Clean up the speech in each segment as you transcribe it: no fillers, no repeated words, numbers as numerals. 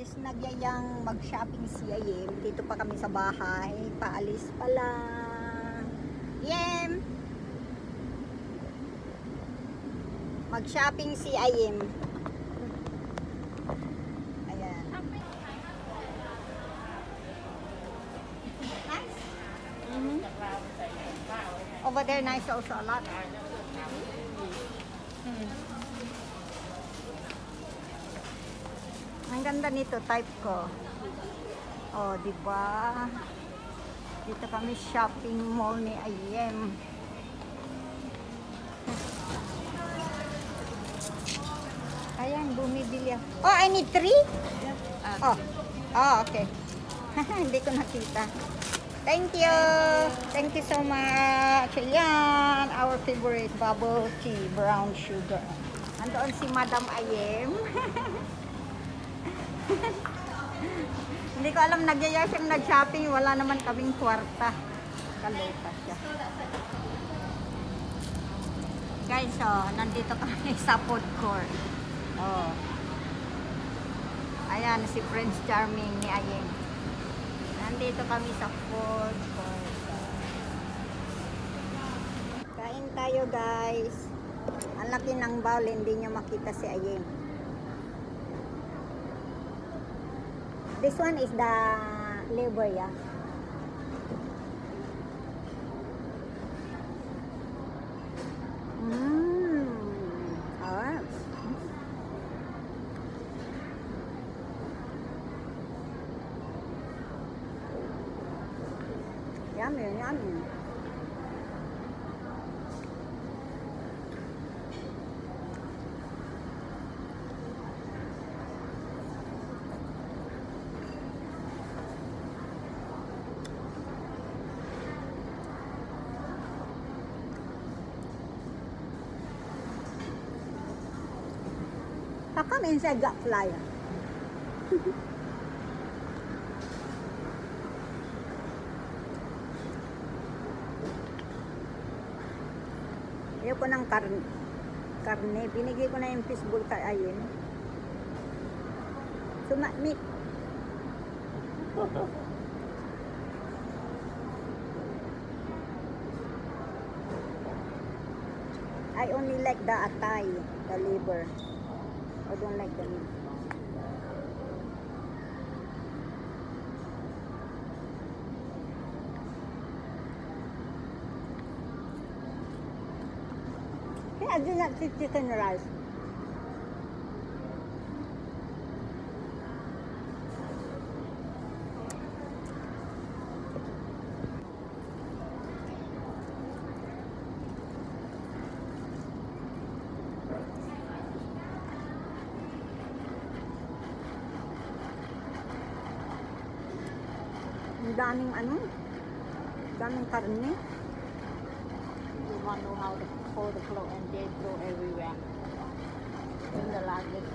guys, nagyayang mag-shopping si Ayem. Dito pa kami sa bahay. Paalis pa lang. Yem! Mag-shopping si Ayem. Ayan. Nice. Over there, nice also a lot. Ang ganda nito, type ko. Oh, di ba? Dito kami shopping mall ni Ayem. Ayan, bumibili ako. Oh, I need 3? Oh. Oh, okay. Hindi ko nakita. Thank you. Thank you so much. Ayan, our favorite bubble tea, brown sugar. Andoon si Madam Ayem. Hindi ko alam, nagyaya siyang nag-shopping. Wala naman kaming kwarta. Kalota siya. Guys, oh, nandito kami sa food court. Oh. Ayan, si Prince Charming ni Ayem. Nandito kami sa food court. Kain tayo, guys. Ang laki ng bowl, hindi nyo makita si Ayem. This one is the liver, yeah. Ah. Yummy, yummy. How come inside got fly? Ayaw ko ng karne. Binigay ko na yung fishbowl kay Ayem. So, meat. I only like the atay, the liver. I don't like the meat. Hey, I do not see chicken rice. Ang daming daming karne. You want to know how to fold the clothes and they go everywhere in the luggage.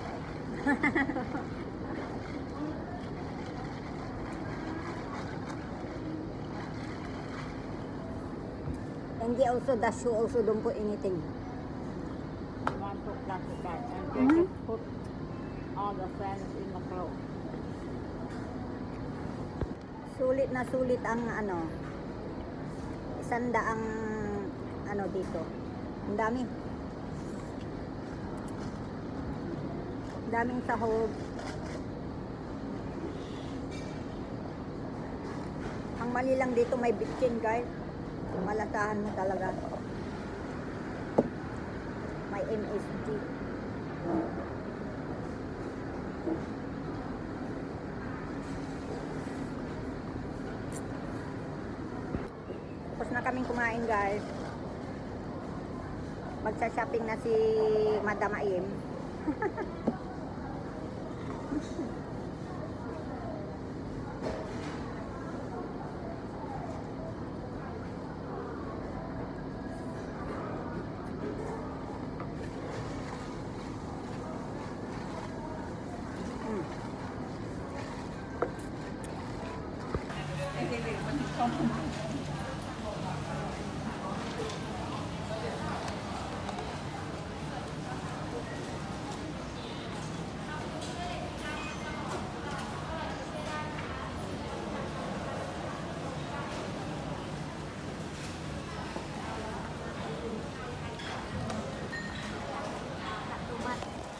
And they also, the shoe also don't put anything. You want to plastic bag and they just put all the fans in the clothes. Sulit na sulit ang isandaang dito. Ang dami. Daming sahog. Ang mali lang dito may bitchin, guys. Malasahan mo talaga. May MSG. Tapos na kaming kumain, guys. Magsa-shopping na si Madam Ayem.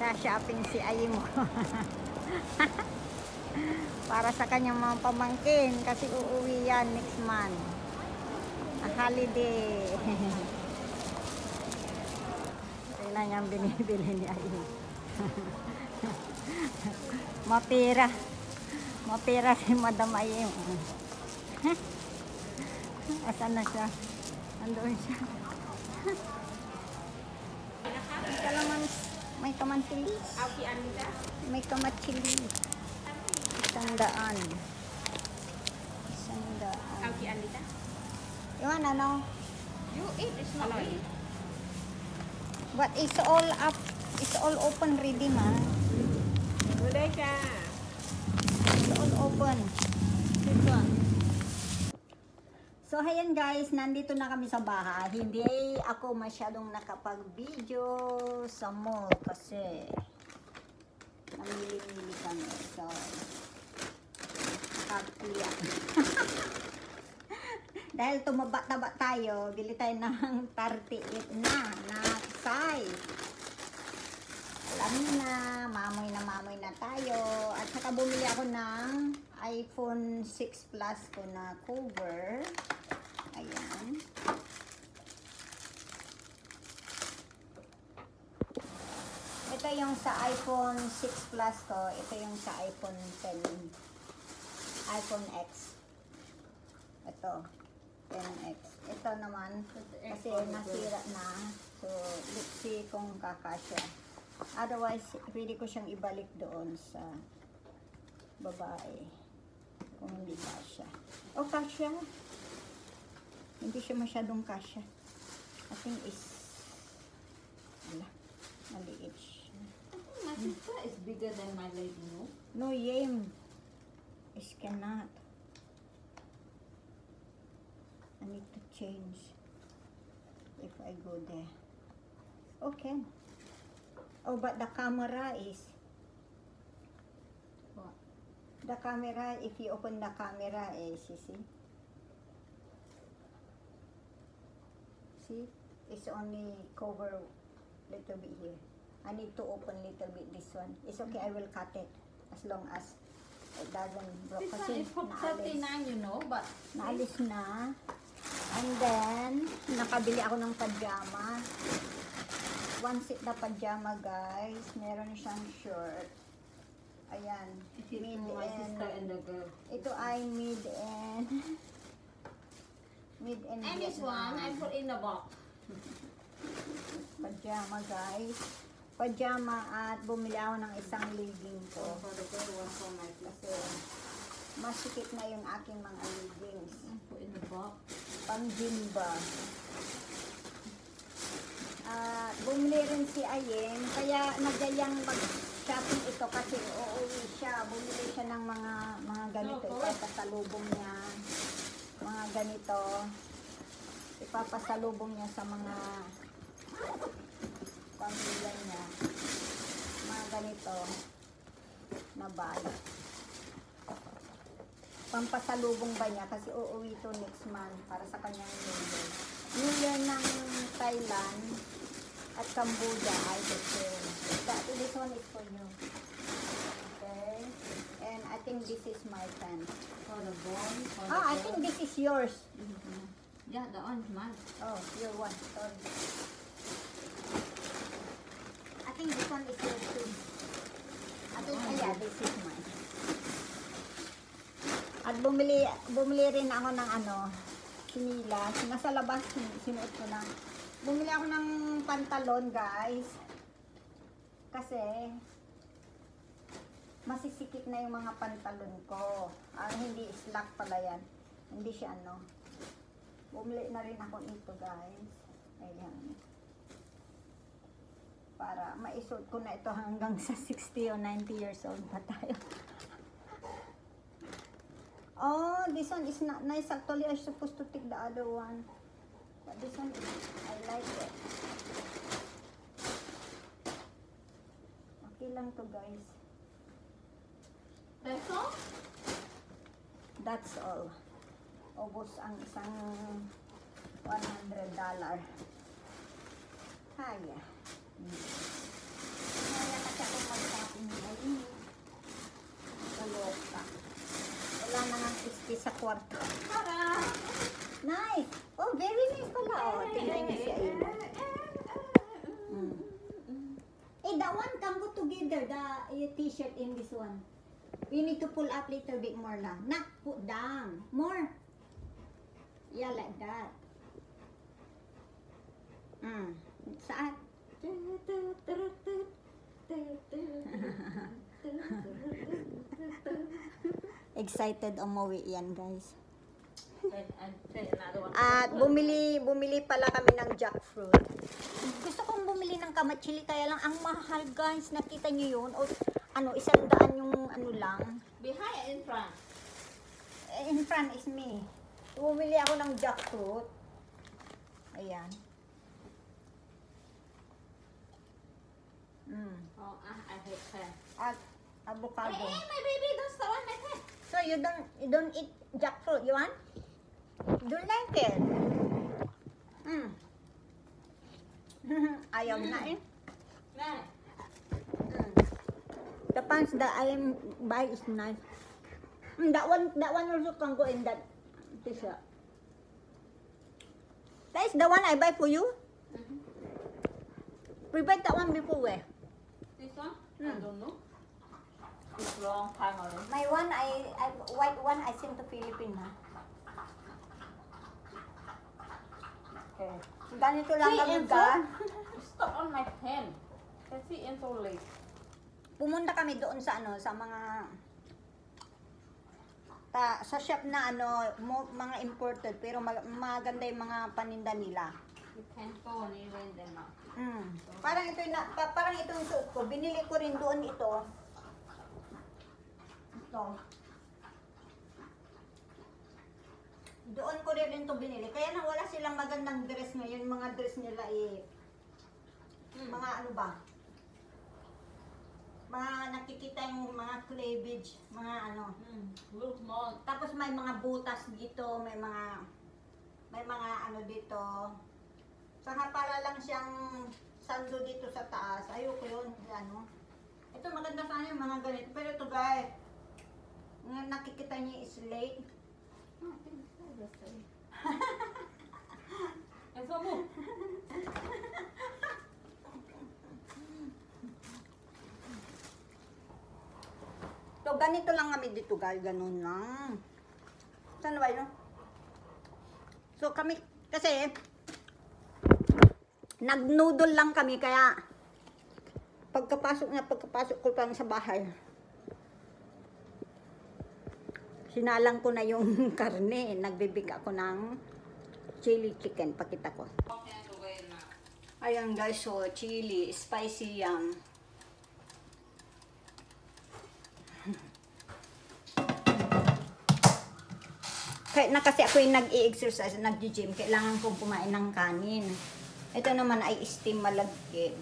Nagsha-shopping si Ayim ko. Para sa kanyang mga pamangkin kasi uuwi yan next month. A holiday. Kailan niyang binibili ni Ayim. Mapira. Mapira si Madam Ayim. Asan na siya? Andoon siya. May kamantilis. May kamantilis. 100. 100. Yung ano? You eat, it's not me. But it's all up. It's all open ready, ma. Bodega. It's all open. This one. So, ayan guys, nandito na kami sa bahay. Hindi ako masyadong nakapag-video sa mall kasi namili-mili kami. So, kakliya. Dahil tumaba-taba tayo, bili tayo ng 38 na size. Alam niyo na, mamoy na tayo. At saka bumili ako ng iPhone 6 Plus ko na cover. Ayan. Ito yung sa iPhone 6 Plus ko. Ito yung sa iPhone 10. iPhone X. Ito. 10X. Ito naman, kasi nasira na. So, let's see kung kakasya. Otherwise, pwede ko siyang ibalik doon sa babae. Kung hindi kasya. Oh, kasya. Hindi siya masyadong kasya. I think is maliit siya. My sister is bigger than my lady, no? No, Yem. Is cannot. I need to change if I go there. Okay. Oh, but the camera is... What? The camera, if you open the camera, is, you see? See? It's only cover little bit here. I need to open little bit this one. It's okay, I will cut it as long as it doesn't broke. This one Kasi is for naalis. 39, you know, but Naalis na. And then, nakabili ako ng pajama. One set na pajama, guys. Meron siyang shirt. Ayan. it is for my sister and the girl. Ito ay mid and And this one, I put in the box. Pajama, guys. Pajama at bumili ako ng isang legging ko. One for the girl, one for my Kasi sister. masikip na yung aking mga leggings. Put in the box. Pang-gym ba? Bumili rin si Ayeng, kaya nagayang mag-shopping ito kasi uuwi siya. Bumili siya ng mga ganito. Ipapasalubong niya. Mga ganito. Ipapasalubong niya sa mga pamilya niya. Mga ganito na bag. Pampasalubong ba niya kasi uuwi to next month para sa kanyang New Year. New Year ng Thailand at Cambodia ay the same. This one is for you. Okay. And I think this is my pen. For the boy, for the I girl. think this is yours. Yeah, the one is mine. Oh, your one. Sorry. I think this one is yours too. I think, yeah, this is mine. At bumili rin ako ng sinilas. Nasa labas, sinuot ko na. Bumili ako ng pantalon, guys. Kasi, masisikip na yung mga pantalon ko. Hindi slack pala yan. Hindi siya Bumili na rin ako ito, guys. Ayan. Para maisuot ko na ito hanggang sa 60 or 90 years old pa tayo. Oh, this one is not nice. Actually, I'm supposed to take the other one. But this one, I like it. Okay lang to, guys. That's all? That's all. Ubos ang isang $100. Kaya. Kaya kasi Kaloka. Wala na nga isti sa kwarto. Nice! Oh, very nice pala. Oh, tingnan niyo si Ayla. Eh, that one can go together, the t-shirt in this one. We need to pull up little bit more lang. Not put down. More. Yeah, like that. Saan? Excited umuwi yan, guys. At bumili pala kami ng jackfruit. Gusto kong bumili ng kamatsili, kaya lang ang mahal, guys. Nakita niyo yun? O, ano, 100 yung ano lang. Behind and in front? In front is me. Bumili ako ng jackfruit. Ayan. Oh, I hate her. At avocado. Hey, my baby, don't stop on my head. So you don't eat jackfruit, you want? Don't like it. Ayaw na eh. Nah. The pants that I am buy is nice. That one also can go in that t-shirt. That is the one I buy for you. We buy that one before where? This one? I don't know. It's long time already. My one white one I sent to Philippines. Okay. Ganito lang See, kami Enzo? ka. Stop on my pen. Can see in so late. Pumunta kami doon sa ano, sa mga sa shop na ano, mga imported pero maganda yung mga paninda nila. You can go and even them out. Parang ito parang itong suot ko, binili ko rin doon ito. Ito. Doon ko rin ito binili. Kaya na wala silang magandang dress ngayon, mga dress nila mga ano ba? Mga nakikita yung mga cleavage, mga ano. Look more. Tapos may mga butas dito, may mga ano dito. Saka para lang siyang sando dito sa taas. Ayoko yun, ano. Ito maganda sana yung mga ganito. Pero ito guys, nakikita niyo is late. And so move. So, ganito lang kami dito, guys. Ganun lang. Saan ba yun? So, kami, kasi, nag-noodle lang kami, kaya, pagkapasok ko lang sa bahay, sinalang ko na yung karne. Nagbibig ako ng chili chicken. Pakita ko. Ayan, guys. So, chili, spicy yan. Kahit na kasi ako yung nag-i-exercise, nag-gym, kailangan kong kumain ng kanin. Ito naman ay steam malagkit.